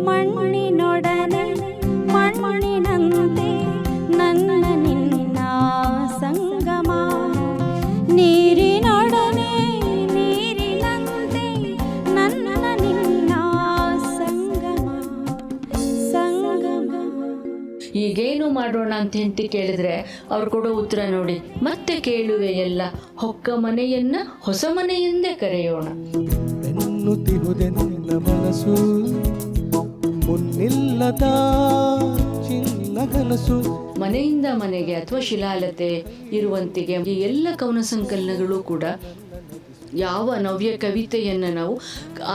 ಮಣ್ಣಿನೊಡನೆ ಮಣ್ಣಿನಂತೆ ನನ್ನ ನಿನ್ನ ಸಂಗಮ, ನೀರಿನೊಡನೆ ನೀರಿನಂತೆ ನನ್ನ ನಿನ್ನ ಸಂಗಮ ಸಂಗಮ. ಈಗೇನು ಮಾಡೋಣ ಅಂತ ಹೆಂಡತಿ ಕೇಳಿದ್ರೆ ಅವ್ರು ಕೊಡೋ ಉತ್ತರ ನೋಡಿ, ಮತ್ತೆ ಕೇಳುವೆ ಎಲ್ಲ ಹೊಕ್ಕ ಮನೆಯನ್ನ ಹೊಸ ಮನೆಯಿಂದೇ ಕರೆಯೋಣ. ಬೆನ್ನುತ್ತಿಹುದೆ ನಿನ್ನ ಮನಸ್ಸು, ಮುನ್ನಿಲ್ಲದ ಚಿನ್ನ ಕನಸು. ಮನೆಯಿಂದ ಮನೆಗೆ ಅಥವಾ ಶಿಲಾಲತೆ ಇರುವಂತಿಗೆ ಈ ಎಲ್ಲ ಕವನ ಸಂಕಲನಗಳು ಕೂಡ ಯಾವ ನವ್ಯ ಕವಿತೆಯನ್ನು ನಾವು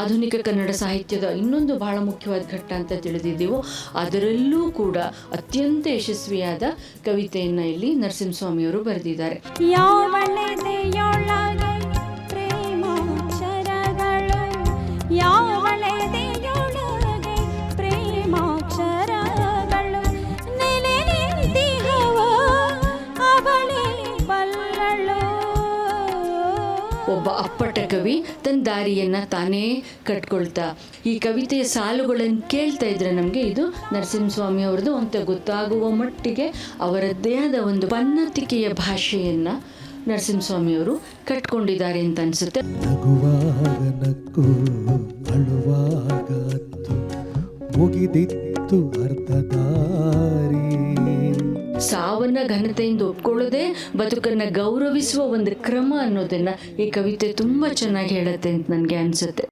ಆಧುನಿಕ ಕನ್ನಡ ಸಾಹಿತ್ಯದ ಇನ್ನೊಂದು ಬಹಳ ಮುಖ್ಯವಾದ ಘಟ್ಟ ಅಂತ ತಿಳಿದಿದ್ದೀವೋ ಅದರಲ್ಲೂ ಕೂಡ ಅತ್ಯಂತ ಯಶಸ್ವಿಯಾದ ಕವಿತೆಯನ್ನು ಇಲ್ಲಿ ನರಸಿಂಹಸ್ವಾಮಿಯವರು ಬರೆದಿದ್ದಾರೆ. ಯಾವಳೆದೆಯೊಳಗೆ ಪ್ರೇಮಾಕ್ಷರಗಳು, ಯಾವಳೆದೆಯೊಳಗೆ ಪ್ರೇಮಾಕ್ಷರಗಳು, ನೆಲೆ ನಿಂತಿಹವ ಅವಳೇ ಬಲ್ಲಳು. ಒಬ್ಬ ಅಪ್ಪಟ ಕವಿ ತನ್ನ ದಾರಿಯನ್ನು ತಾನೇ ಕಟ್ಕೊಳ್ತಾ ಈ ಕವಿತೆಯ ಸಾಲುಗಳನ್ನು ಕೇಳ್ತಾ ಇದ್ರೆ ನಮಗೆ ಇದು ನರಸಿಂಹಸ್ವಾಮಿ ಅವ್ರದ್ದು ಅಂತ ಗೊತ್ತಾಗುವ ಮಟ್ಟಿಗೆ ಅವರದ್ದೇ ಆದ ಒಂದು ಪನ್ನತಿಕೆಯ ಭಾಷೆಯನ್ನು ನರಸಿಂಹಸ್ವಾಮಿಯವರು ಕಟ್ಕೊಂಡಿದ್ದಾರೆ ಅಂತ ಅನಿಸುತ್ತೆ. ನಗುವಾಗ ನಕ್ಕು ಅಳುವಾಗ ಅತ್ತು ಮುಗಿದಿತ್ತು ಅರ್ಧ ದಾರಿ. ಸಾವನ್ನ ಘನತೆಯಿಂದ ಒಪ್ಕೊಳ್ಳೋದೇ ಬದುಕನ್ನು ಗೌರವಿಸುವ ಒಂದು ಕ್ರಮ ಅನ್ನೋದನ್ನು ಈ ಕವಿತೆ ತುಂಬ ಚೆನ್ನಾಗಿ ಹೇಳುತ್ತೆ ಅಂತ ನನಗೆ ಅನಿಸುತ್ತೆ.